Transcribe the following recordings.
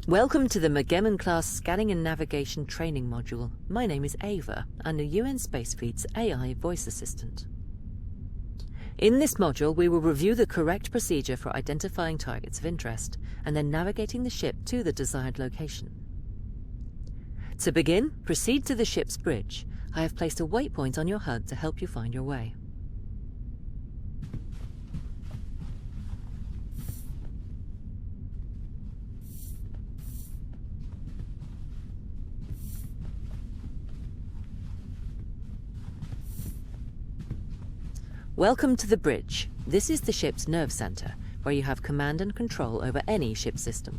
Welcome to the Magellan Class Scanning and Navigation Training Module. My name is Ava, and the UN Space Fleet's AI voice assistant. In this module, we will review the correct procedure for identifying targets of interest, and then navigating the ship to the desired location. To begin, proceed to the ship's bridge. I have placed a waypoint on your HUD to help you find your way. Welcome to the bridge. This is the ship's nerve center, where you have command and control over any ship system.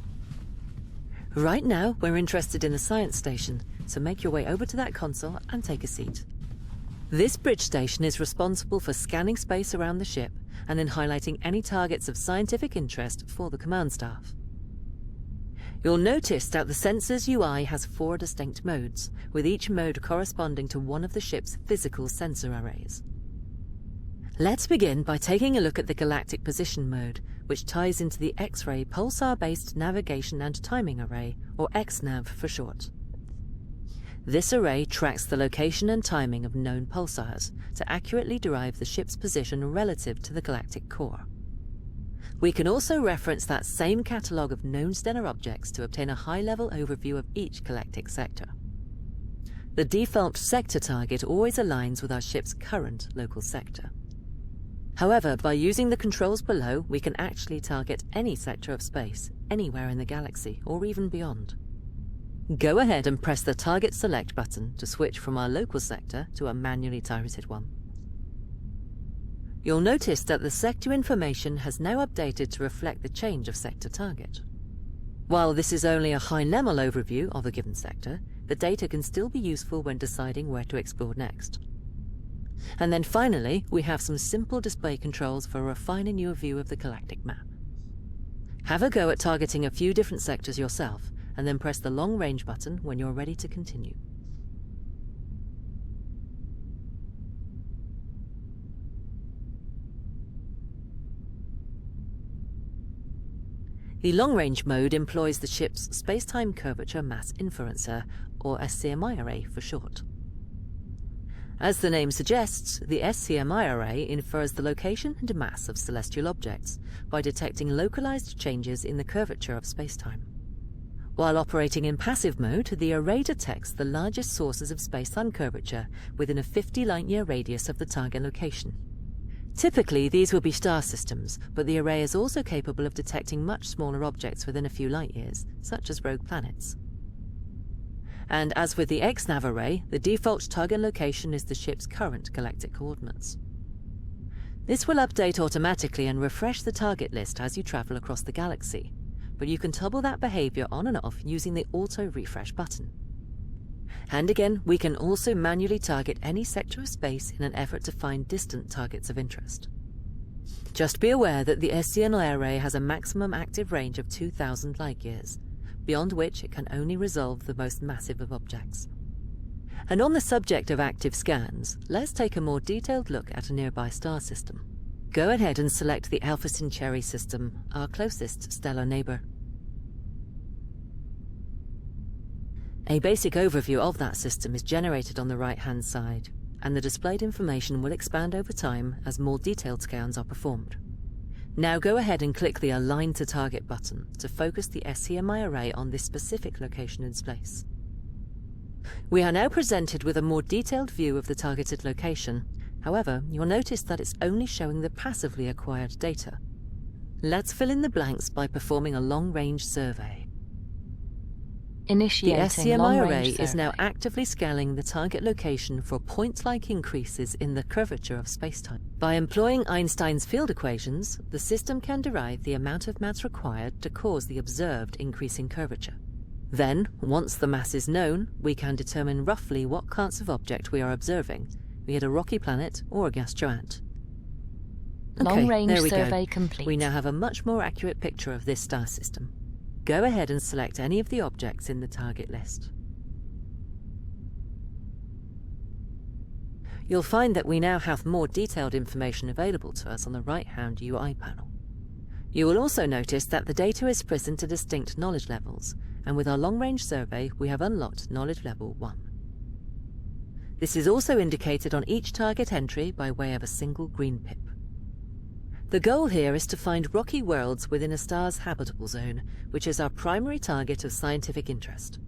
Right now, we're interested in the science station, so make your way over to that console and take a seat. This bridge station is responsible for scanning space around the ship and then highlighting any targets of scientific interest for the command staff. You'll notice that the sensor's UI has 4 distinct modes, with each mode corresponding to one of the ship's physical sensor arrays. Let's begin by taking a look at the Galactic Position mode, which ties into the X-ray Pulsar-based Navigation and Timing Array, or XNAV for short. This array tracks the location and timing of known pulsars to accurately derive the ship's position relative to the galactic core. We can also reference that same catalogue of known stellar objects to obtain a high-level overview of each galactic sector. The default sector target always aligns with our ship's current local sector. However, by using the controls below, we can actually target any sector of space, anywhere in the galaxy, or even beyond. Go ahead and press the Target Select button to switch from our local sector to a manually targeted one. You'll notice that the sector information has now updated to reflect the change of sector target. While this is only a high-level overview of a given sector, the data can still be useful when deciding where to explore next. And then finally, we have some simple display controls for refining your view of the galactic map. Have a go at targeting a few different sectors yourself, and then press the long range button when you're ready to continue. The long-range mode employs the ship's Space-Time Curvature Mass Inferencer, or SCMI array for short. As the name suggests, the SCMI array infers the location and mass of celestial objects by detecting localized changes in the curvature of spacetime. While operating in passive mode, the array detects the largest sources of space-time curvature within a 50 light-year radius of the target location. Typically, these will be star systems, but the array is also capable of detecting much smaller objects within a few light-years, such as rogue planets. And as with the XNAV array, the default target location is the ship's current galactic coordinates. This will update automatically and refresh the target list as you travel across the galaxy, but you can toggle that behavior on and off using the Auto Refresh button. And again, we can also manually target any sector of space in an effort to find distant targets of interest. Just be aware that the SCMI array has a maximum active range of 2,000 light-years, beyond which it can only resolve the most massive of objects. And on the subject of active scans, let's take a more detailed look at a nearby star system. Go ahead and select the Alpha Centauri system, our closest stellar neighbor. A basic overview of that system is generated on the right-hand side, and the displayed information will expand over time as more detailed scans are performed. Now go ahead and click the Align to Target button to focus the SCMI array on this specific location in space. We are now presented with a more detailed view of the targeted location. However, you'll notice that it's only showing the passively acquired data. Let's fill in the blanks by performing a long-range survey. Initiating the SCMI array survey. is now actively scanning the target location for point-like increases in the curvature of spacetime. By employing Einstein's field equations, the system can derive the amount of mass required to cause the observed increase in curvature. Then, once the mass is known, we can determine roughly what class of object we are observing, be it a rocky planet or a gas giant. Long-range there we survey go. complete. We now have a much more accurate picture of this star system. Go ahead and select any of the objects in the target list. You'll find that we now have more detailed information available to us on the right-hand UI panel. You will also notice that the data is split into distinct knowledge levels, and with our long-range survey we have unlocked knowledge level 1. This is also indicated on each target entry by way of a single green pip. The goal here is to find rocky worlds within a star's habitable zone, which is our primary target of scientific interest.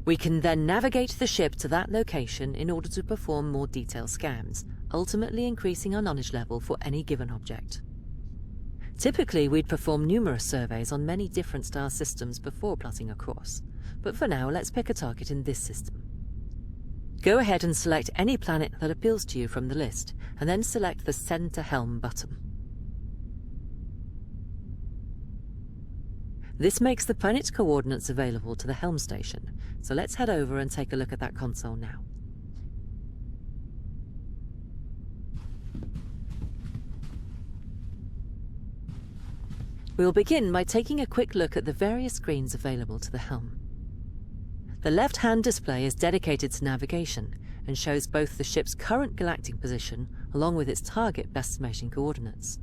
We can then navigate the ship to that location in order to perform more detailed scans, ultimately increasing our knowledge level for any given object. Typically, we'd perform numerous surveys on many different star systems before plotting a course, but for now let's pick a target in this system. Go ahead and select any planet that appeals to you from the list, and then select the Send to Helm button. This makes the planet's coordinates available to the Helm station, so let's head over and take a look at that console now. We'll begin by taking a quick look at the various screens available to the Helm. The left-hand display is dedicated to navigation and shows both the ship's current galactic position along with its target estimation coordinates.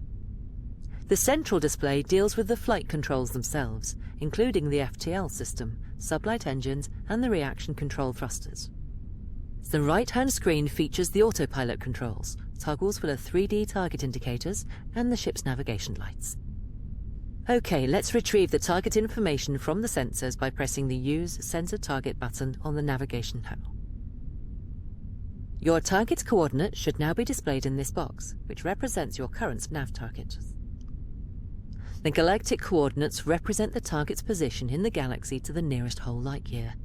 The central display deals with the flight controls themselves, including the FTL system, sublight engines, and the reaction control thrusters. The right-hand screen features the autopilot controls, toggles for the 3D target indicators, and the ship's navigation lights. OK, let's retrieve the target information from the sensors by pressing the Use Sensor Target button on the navigation panel. Your target's coordinates should now be displayed in this box, which represents your current nav target. The galactic coordinates represent the target's position in the galaxy to the nearest whole light year.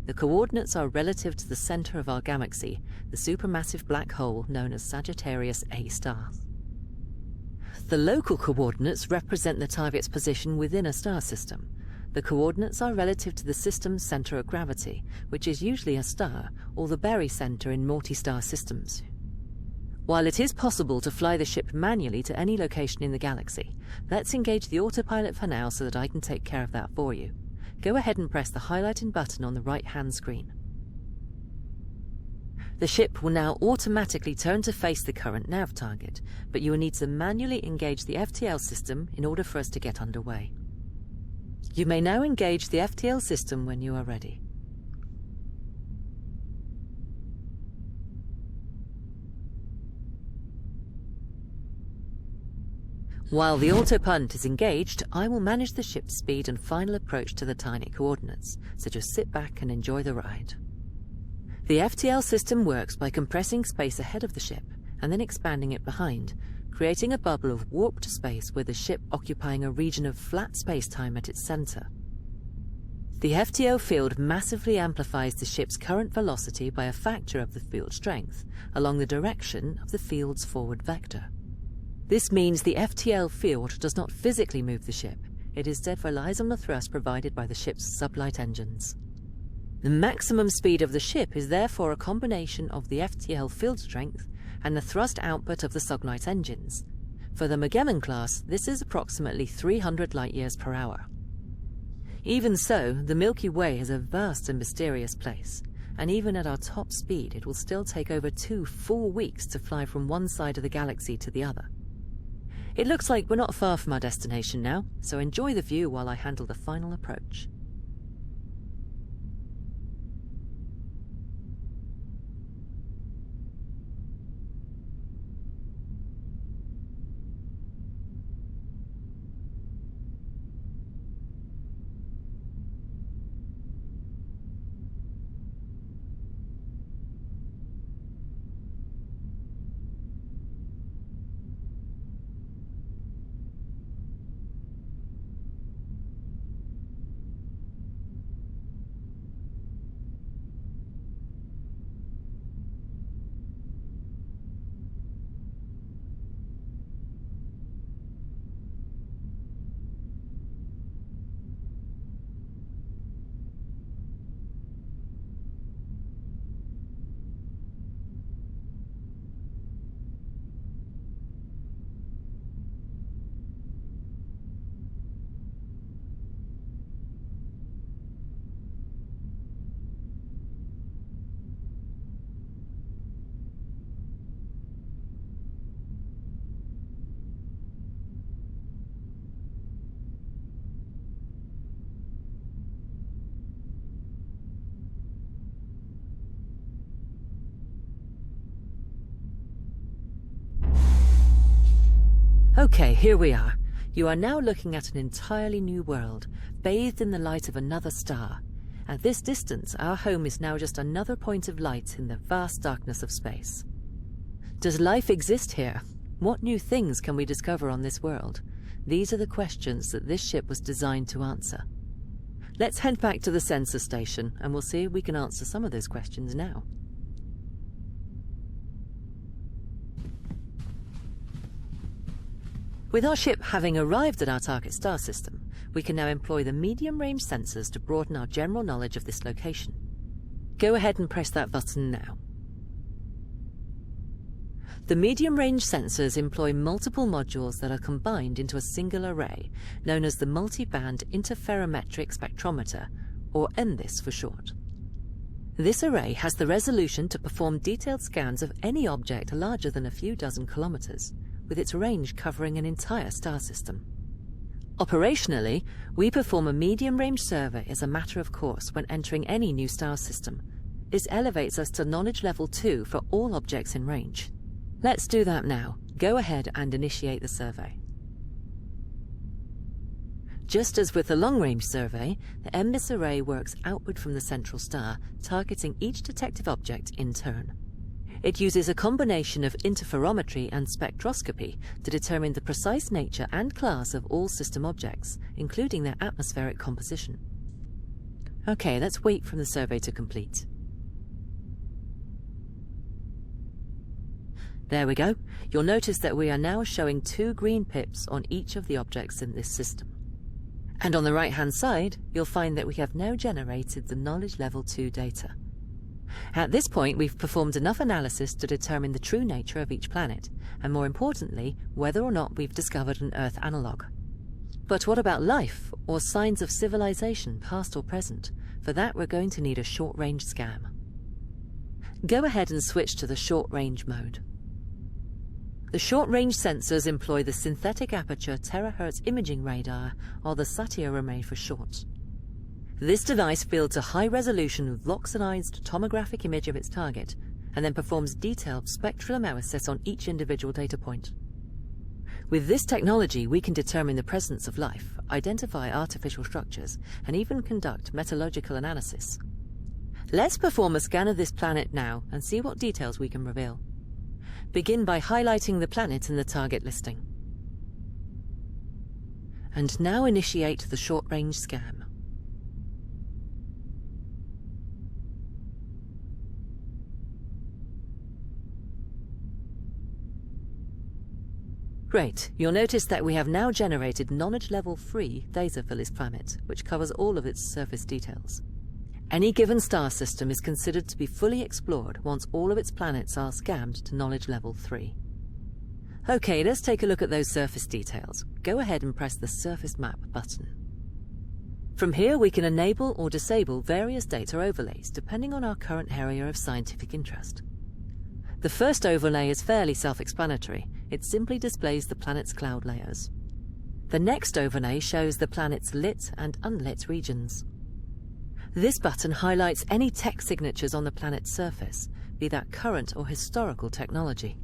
The coordinates are relative to the center of our galaxy, the supermassive black hole known as Sagittarius A star. The local coordinates represent the target's position within a star system. The coordinates are relative to the system's center of gravity, which is usually a star or the barycenter in multi-star systems. While it is possible to fly the ship manually to any location in the galaxy, let's engage the autopilot for now so that I can take care of that for you. Go ahead and press the highlighting button on the right-hand screen. The ship will now automatically turn to face the current nav target, but you will need to manually engage the FTL system in order for us to get underway. You may now engage the FTL system when you are ready. While the autopunt is engaged, I will manage the ship's speed and final approach to the tiny coordinates, so just sit back and enjoy the ride. The FTL system works by compressing space ahead of the ship and then expanding it behind, creating a bubble of warped space with the ship occupying a region of flat space-time at its center. The FTO field massively amplifies the ship's current velocity by a factor of the field strength along the direction of the field's forward vector. This means the FTL field does not physically move the ship, it instead relies on the thrust provided by the ship's sublight engines. The maximum speed of the ship is therefore a combination of the FTL field strength and the thrust output of the sublight engines. For the Magellan Class, this is approximately 300 light-years per hour. Even so, the Milky Way is a vast and mysterious place, and even at our top speed it will still take over 2 full weeks to fly from one side of the galaxy to the other. It looks like we're not far from our destination now, so enjoy the view while I handle the final approach. Okay, here we are. You are now looking at an entirely new world, bathed in the light of another star. At this distance, our home is now just another point of light in the vast darkness of space. Does life exist here? What new things can we discover on this world? These are the questions that this ship was designed to answer. Let's head back to the sensor station, and we'll see if we can answer some of those questions now. With our ship having arrived at our target star system, we can now employ the medium-range sensors to broaden our general knowledge of this location. Go ahead and press that button now. The medium-range sensors employ multiple modules that are combined into a single array, known as the multi-band interferometric spectrometer, or MBIS for short. This array has the resolution to perform detailed scans of any object larger than a few dozen kilometers, with its range covering an entire star system. Operationally, we perform a medium-range survey as a matter of course when entering any new star system. This elevates us to knowledge level 2 for all objects in range. Let's do that now. Go ahead and initiate the survey. Just as with the long-range survey, the MBIS array works outward from the central star, targeting each detective object in turn. It uses a combination of interferometry and spectroscopy to determine the precise nature and class of all system objects, including their atmospheric composition. Okay, let's wait for the survey to complete. There we go. You'll notice that we are now showing 2 green pips on each of the objects in this system. And on the right-hand side, you'll find that we have now generated the knowledge level 2 data. At this point, we've performed enough analysis to determine the true nature of each planet, and more importantly, whether or not we've discovered an Earth analog. But what about life, or signs of civilization, past or present? For that, we're going to need a short-range scan. Go ahead and switch to the short-range mode. The short-range sensors employ the synthetic aperture terahertz imaging radar, or the SATIA array for short. This device fields a high-resolution Vloxenized tomographic image of its target, and then performs detailed spectral analysis on each individual data point. With this technology, we can determine the presence of life, identify artificial structures, and even conduct metallurgical analysis. Let's perform a scan of this planet now and see what details we can reveal. Begin by highlighting the planet in the target listing. And now initiate the short-range scan. Great, you'll notice that we have now generated knowledge level 3 data for this planet, which covers all of its surface details. Any given star system is considered to be fully explored once all of its planets are scanned to knowledge level 3. Okay, let's take a look at those surface details. Go ahead and press the Surface Map button. From here, we can enable or disable various data overlays depending on our current area of scientific interest. The first overlay is fairly self-explanatory. It simply displays the planet's cloud layers. The next overlay shows the planet's lit and unlit regions. This button highlights any tech signatures on the planet's surface, be that current or historical technology.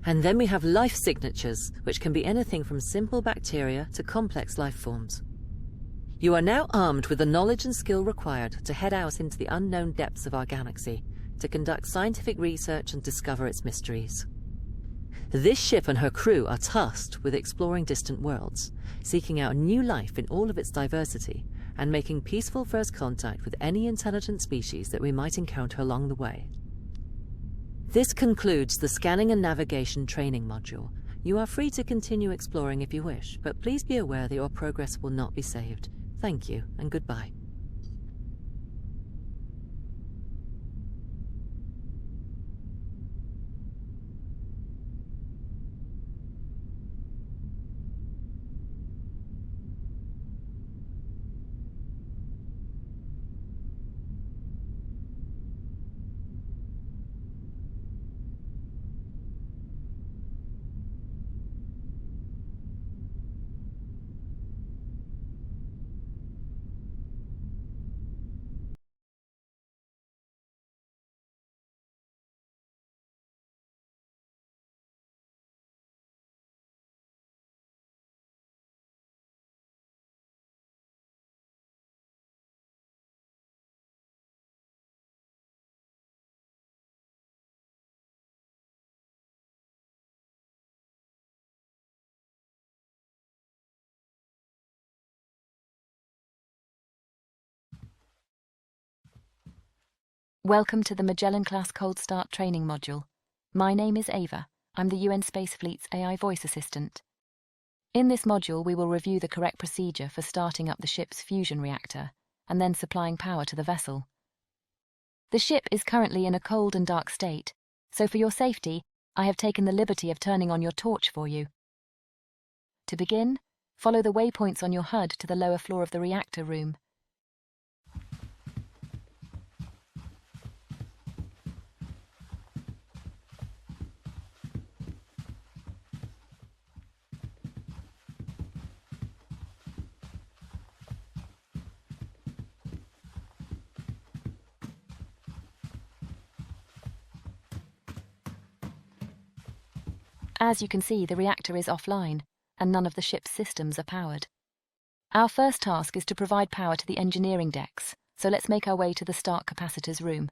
And then we have life signatures, which can be anything from simple bacteria to complex life forms. You are now armed with the knowledge and skill required to head out into the unknown depths of our galaxy, to conduct scientific research and discover its mysteries. This ship and her crew are tasked with exploring distant worlds, seeking out new life in all of its diversity, and making peaceful first contact with any intelligent species that we might encounter along the way. This concludes the Scanning and Navigation Training module. You are free to continue exploring if you wish, but please be aware that your progress will not be saved. Thank you, and goodbye. Welcome to the Magellan Class Cold Start training module. My name is Ava. I'm the UN Space Fleet's AI voice assistant. In this module, we will review the correct procedure for starting up the ship's fusion reactor and then supplying power to the vessel. The ship is currently in a cold and dark state, so for your safety, I have taken the liberty of turning on your torch for you. To begin, follow the waypoints on your HUD to the lower floor of the reactor room. As you can see, the reactor is offline, and none of the ship's systems are powered. Our first task is to provide power to the engineering decks, so let's make our way to the start capacitor's room.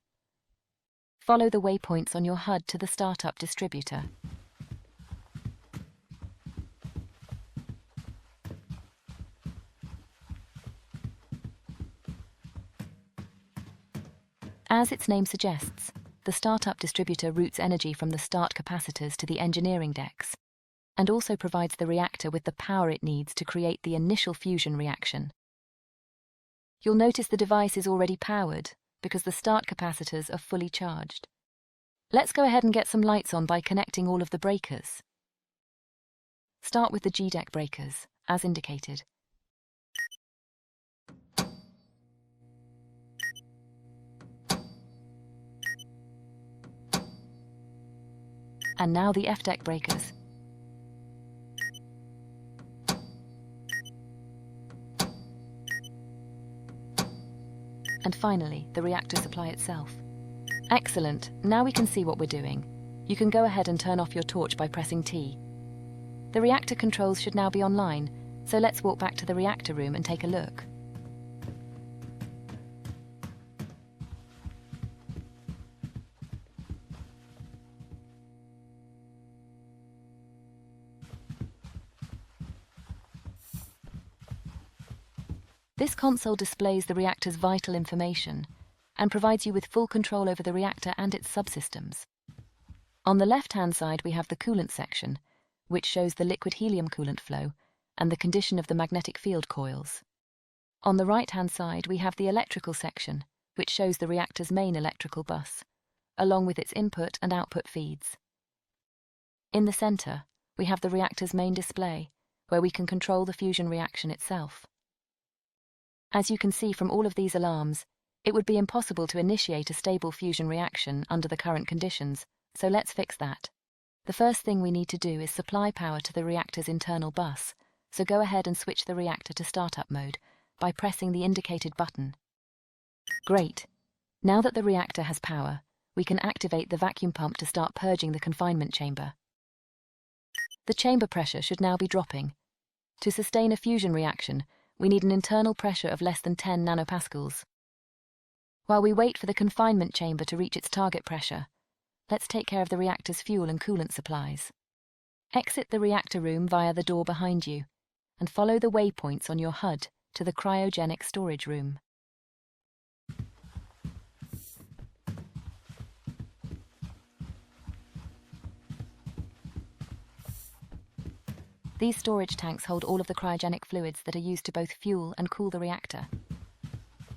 Follow the waypoints on your HUD to the startup distributor. As its name suggests, the startup distributor routes energy from the start capacitors to the engineering decks, and also provides the reactor with the power it needs to create the initial fusion reaction. You'll notice the device is already powered because the start capacitors are fully charged. Let's go ahead and get some lights on by connecting all of the breakers. Start with the G-deck breakers, as indicated. And now the F-deck breakers. And finally, the reactor supply itself. Excellent, now we can see what we're doing. You can go ahead and turn off your torch by pressing T. The reactor controls should now be online, so let's walk back to the reactor room and take a look. This console displays the reactor's vital information and provides you with full control over the reactor and its subsystems. On the left-hand side, we have the coolant section, which shows the liquid helium coolant flow and the condition of the magnetic field coils. On the right-hand side, we have the electrical section, which shows the reactor's main electrical bus, along with its input and output feeds. In the center, we have the reactor's main display, where we can control the fusion reaction itself. As you can see from all of these alarms, it would be impossible to initiate a stable fusion reaction under the current conditions, so let's fix that. The first thing we need to do is supply power to the reactor's internal bus, so go ahead and switch the reactor to startup mode by pressing the indicated button. Great! Now that the reactor has power, we can activate the vacuum pump to start purging the confinement chamber. The chamber pressure should now be dropping. To sustain a fusion reaction, we need an internal pressure of less than 10 nanopascals. While we wait for the confinement chamber to reach its target pressure, let's take care of the reactor's fuel and coolant supplies. Exit the reactor room via the door behind you, and follow the waypoints on your HUD to the cryogenic storage room. These storage tanks hold all of the cryogenic fluids that are used to both fuel and cool the reactor.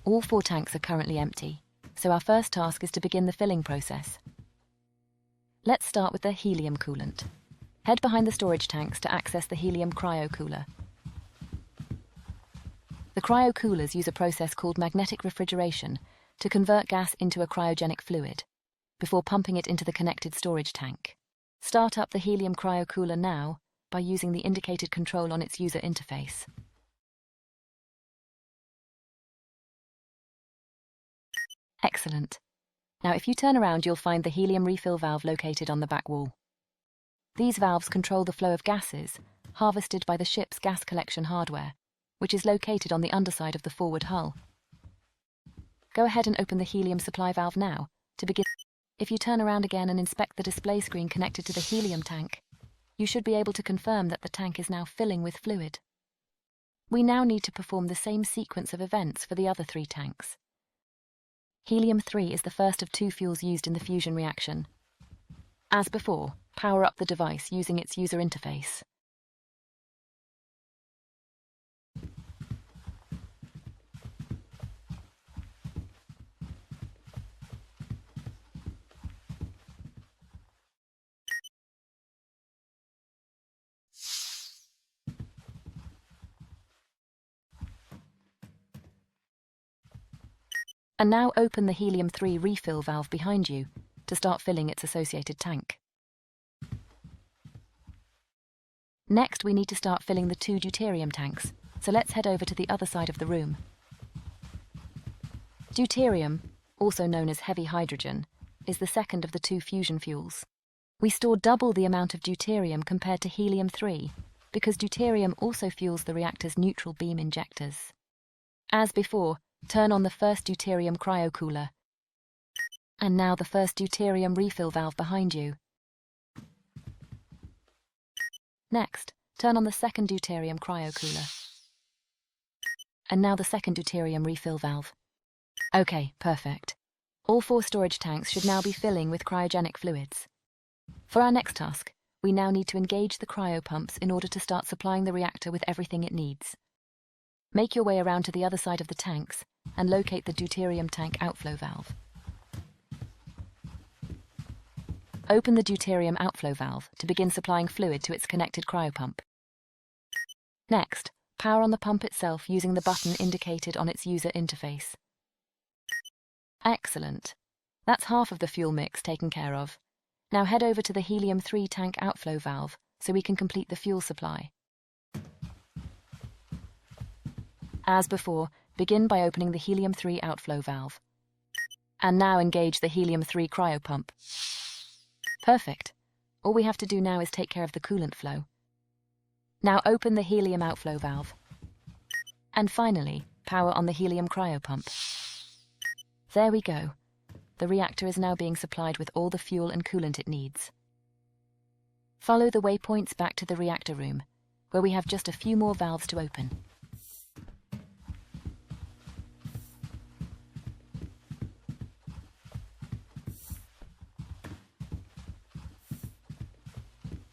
All 4 tanks are currently empty, so our first task is to begin the filling process. Let's start with the helium coolant. Head behind the storage tanks to access the helium cryocooler. The cryocoolers use a process called magnetic refrigeration to convert gas into a cryogenic fluid, before pumping it into the connected storage tank. Start up the helium cryocooler now by using the indicated control on its user interface. Excellent. Now if you turn around, you'll find the helium refill valve located on the back wall. These valves control the flow of gases harvested by the ship's gas collection hardware, which is located on the underside of the forward hull. Go ahead and open the helium supply valve now to begin. If you turn around again and inspect the display screen connected to the helium tank, you should be able to confirm that the tank is now filling with fluid. We now need to perform the same sequence of events for the other 3 tanks. Helium-3 is the first of 2 fuels used in the fusion reaction. As before, power up the device using its user interface. And now open the helium-3 refill valve behind you to start filling its associated tank. Next, we need to start filling the 2 deuterium tanks, so let's head over to the other side of the room. Deuterium, also known as heavy hydrogen, is the second of the 2 fusion fuels. We store double the amount of deuterium compared to helium-3 because deuterium also fuels the reactor's neutral beam injectors. As before, turn on the first deuterium cryocooler. And now the first deuterium refill valve behind you. Next, turn on the second deuterium cryocooler. And now the second deuterium refill valve. Okay, perfect. All 4 storage tanks should now be filling with cryogenic fluids. For our next task, we now need to engage the cryopumps in order to start supplying the reactor with everything it needs. Make your way around to the other side of the tanks and locate the deuterium tank outflow valve. Open the deuterium outflow valve to begin supplying fluid to its connected cryopump. Next, power on the pump itself using the button indicated on its user interface. Excellent. That's half of the fuel mix taken care of. Now head over to the helium-3 tank outflow valve so we can complete the fuel supply. As before, begin by opening the helium-3 outflow valve. And now engage the helium-3 cryopump. Perfect. All we have to do now is take care of the coolant flow. Now open the helium outflow valve. And finally, power on the helium cryopump. There we go. The reactor is now being supplied with all the fuel and coolant it needs. Follow the waypoints back to the reactor room, where we have just a few more valves to open.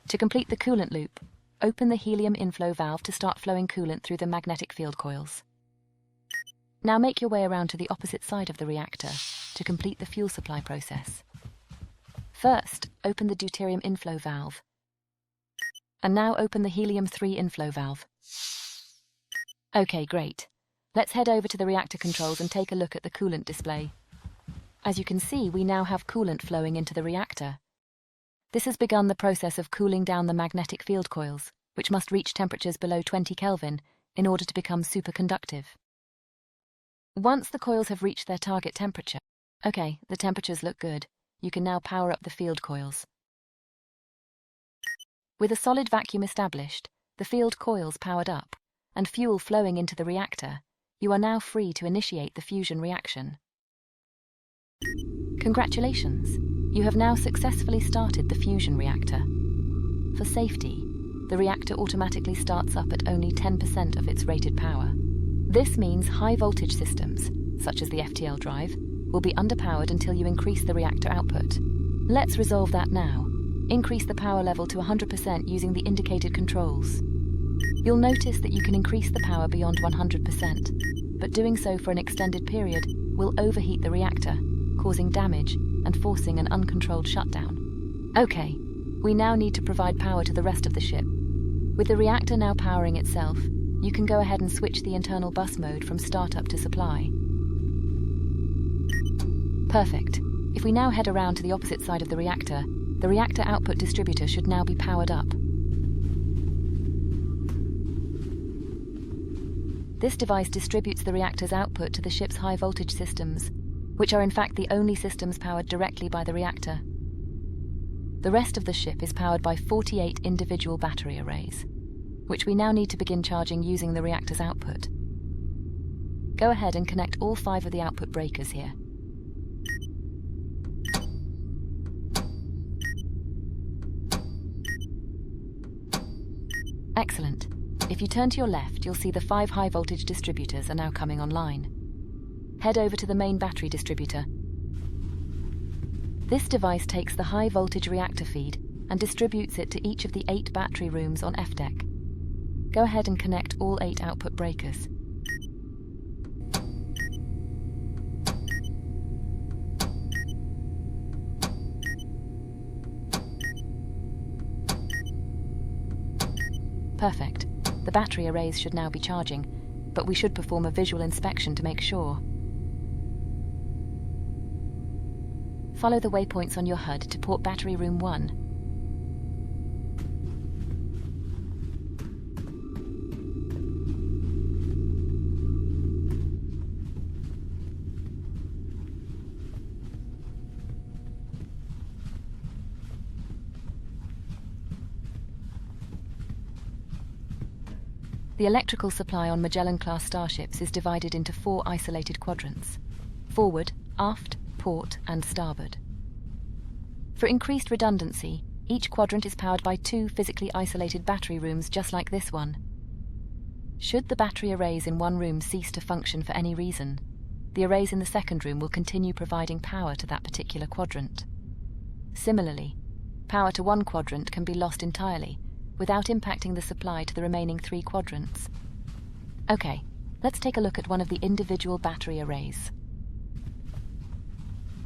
To complete the coolant loop, open the helium inflow valve to start flowing coolant through the magnetic field coils. Now make your way around to the opposite side of the reactor to complete the fuel supply process. First, open the deuterium inflow valve. And now open the helium-3 inflow valve. Okay, great. Let's head over to the reactor controls and take a look at the coolant display. As you can see, we now have coolant flowing into the reactor. This has begun the process of cooling down the magnetic field coils, which must reach temperatures below 20 Kelvin in order to become superconductive. Once the coils have reached their target temperature, okay, the temperatures look good. You can now power up the field coils. With a solid vacuum established, the field coils powered up, and fuel flowing into the reactor, you are now free to initiate the fusion reaction. Congratulations! You have now successfully started the fusion reactor. For safety, the reactor automatically starts up at only 10% of its rated power. This means high-voltage systems, such as the FTL drive, will be underpowered until you increase the reactor output. Let's resolve that now. Increase the power level to 100% using the indicated controls. You'll notice that you can increase the power beyond 100%, but doing so for an extended period will overheat the reactor, causing damage and forcing an uncontrolled shutdown. Okay, we now need to provide power to the rest of the ship. With the reactor now powering itself, you can go ahead and switch the internal bus mode from startup to supply. Perfect. If we now head around to the opposite side of the reactor output distributor should now be powered up. This device distributes the reactor's output to the ship's high-voltage systems, which are in fact the only systems powered directly by the reactor. The rest of the ship is powered by 48 individual battery arrays, which we now need to begin charging using the reactor's output. Go ahead and connect all 5 of the output breakers here. Excellent. If you turn to your left, you'll see the 5 high-voltage distributors are now coming online. head over to the main battery distributor. This device takes the high-voltage reactor feed and distributes it to each of the 8 battery rooms on F-deck. Go ahead and connect all 8 output breakers. Perfect. The battery arrays should now be charging, but we should perform a visual inspection to make sure. Follow the waypoints on your HUD to port battery room 1. The electrical supply on Magellan Class starships is divided into 4 isolated quadrants: forward, aft, port, and starboard. For increased redundancy, each quadrant is powered by 2 physically isolated battery rooms just like this one. Should the battery arrays in one room cease to function for any reason, the arrays in the second room will continue providing power to that particular quadrant. Similarly, power to one quadrant can be lost entirely, without impacting the supply to the remaining 3 quadrants. Okay, let's take a look at one of the individual battery arrays.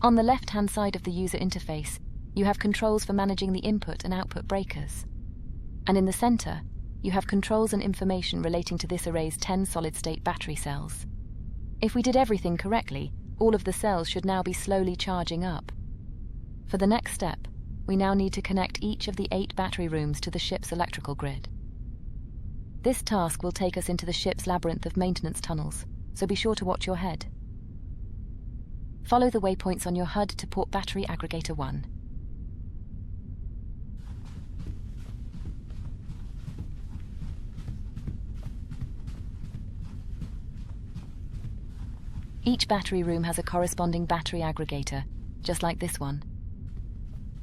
On the left-hand side of the user interface, you have controls for managing the input and output breakers. And in the center, you have controls and information relating to this array's 10 solid-state battery cells. If we did everything correctly, all of the cells should now be slowly charging up. For the next step, we now need to connect each of the 8 battery rooms to the ship's electrical grid. This task will take us into the ship's labyrinth of maintenance tunnels, so be sure to watch your head. Follow the waypoints on your HUD to port battery aggregator 1. Each battery room has a corresponding battery aggregator, just like this one.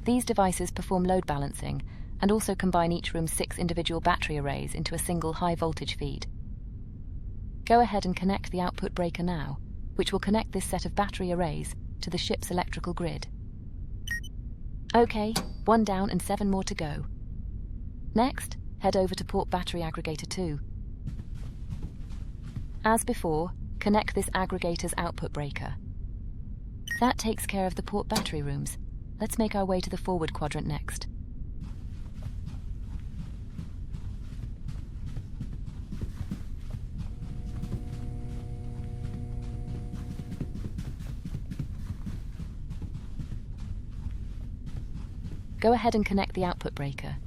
These devices perform load balancing and also combine each room's 6 individual battery arrays into a single high-voltage feed. Go ahead and connect the output breaker now, which will connect this set of battery arrays to the ship's electrical grid. Okay, 1 down and 7 more to go. Next, head over to port battery aggregator 2. As before, connect this aggregator's output breaker. That takes care of the port battery rooms. Let's make our way to the forward quadrant next. Go ahead and connect the output breaker.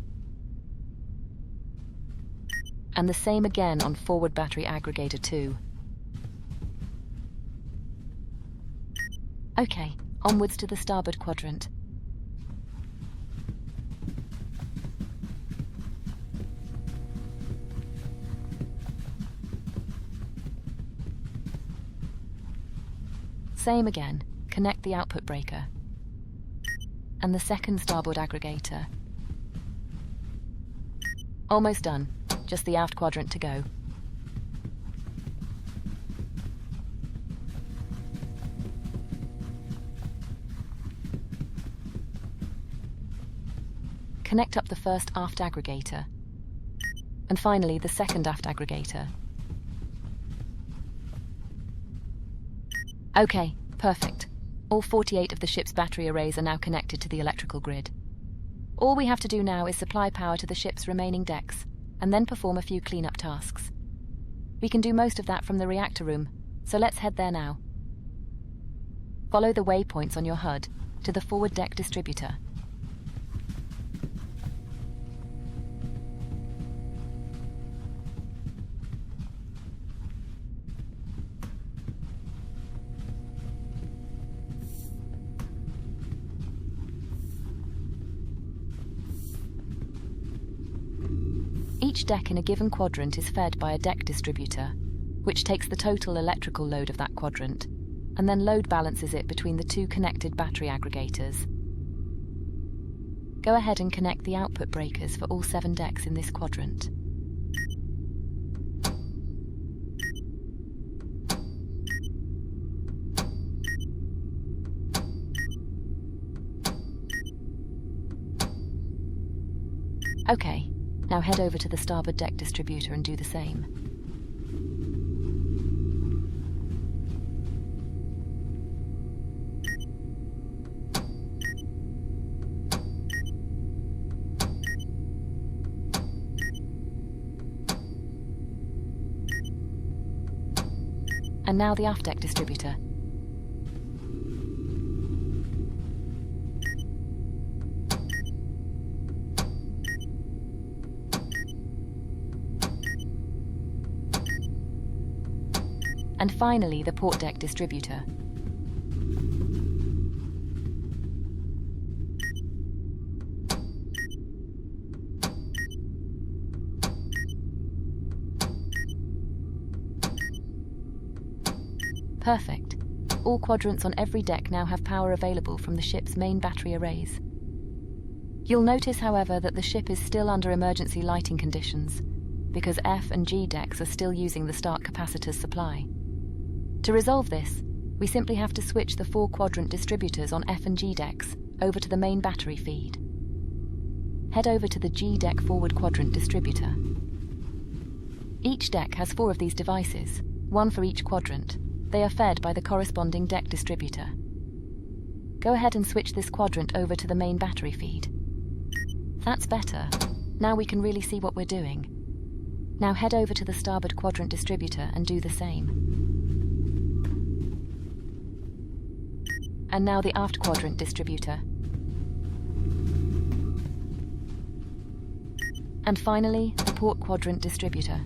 And the same again on forward battery aggregator 2. Okay, onwards to the starboard quadrant. Same again, connect the output breaker. And the second starboard aggregator. Almost done, just the aft quadrant to go. Connect up the first aft aggregator. And finally, the second aft aggregator. Okay, perfect. All 48 of the ship's battery arrays are now connected to the electrical grid. All we have to do now is supply power to the ship's remaining decks, and then perform a few cleanup tasks. We can do most of that from the reactor room, so let's head there now. Follow the waypoints on your HUD to the forward deck distributor. Each deck in a given quadrant is fed by a deck distributor, which takes the total electrical load of that quadrant, and then load balances it between the 2 connected battery aggregators. Go ahead and connect the output breakers for all 7 decks in this quadrant. Okay, now head over to the starboard deck distributor and do the same. And now the aft deck distributor. And finally, the port deck distributor. Perfect. All quadrants on every deck now have power available from the ship's main battery arrays. You'll notice, however, that the ship is still under emergency lighting conditions, because F and G decks are still using the start capacitor's supply. To resolve this, we simply have to switch the 4-quadrant distributors on F and G decks over to the main battery feed. Head over to the G deck forward quadrant distributor. Each deck has 4 of these devices, 1 for each quadrant. They are fed by the corresponding deck distributor. Go ahead and switch this quadrant over to the main battery feed. That's better. Now we can really see what we're doing. Now head over to the starboard quadrant distributor and do the same. And now the aft quadrant distributor. And finally, the port quadrant distributor.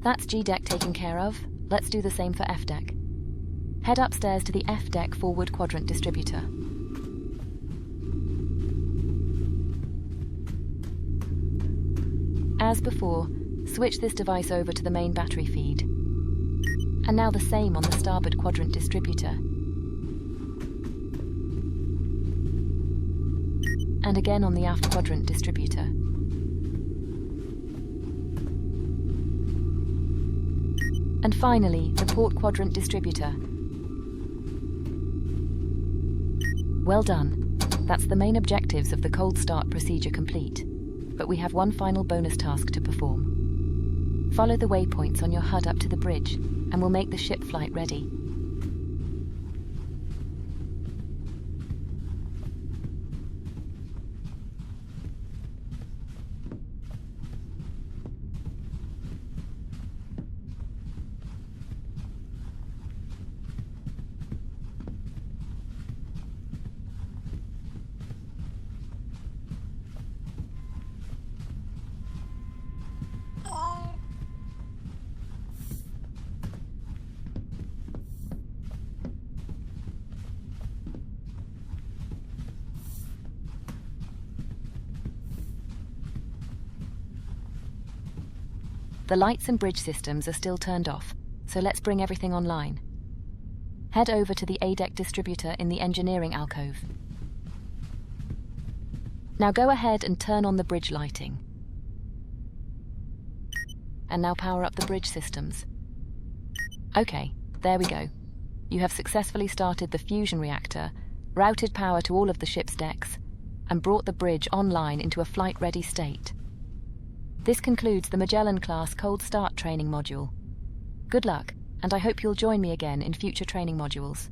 That's G deck taken care of. Let's do the same for F deck. Head upstairs to the F deck forward quadrant distributor. As before, switch this device over to the main battery feed. And now the same on the starboard quadrant distributor. And again on the aft quadrant distributor. And finally, the port quadrant distributor. Well done. That's the main objectives of the cold start procedure complete. But we have one final bonus task to perform. Follow the waypoints on your HUD up to the bridge, and we'll make the ship flight ready. The lights and bridge systems are still turned off, so let's bring everything online. Head over to the A-deck distributor in the engineering alcove. Now go ahead and turn on the bridge lighting. And now power up the bridge systems. Okay, there we go. You have successfully started the fusion reactor, routed power to all of the ship's decks, and brought the bridge online into a flight-ready state. This concludes the Magellan Class Cold Start training module. Good luck, and I hope you'll join me again in future training modules.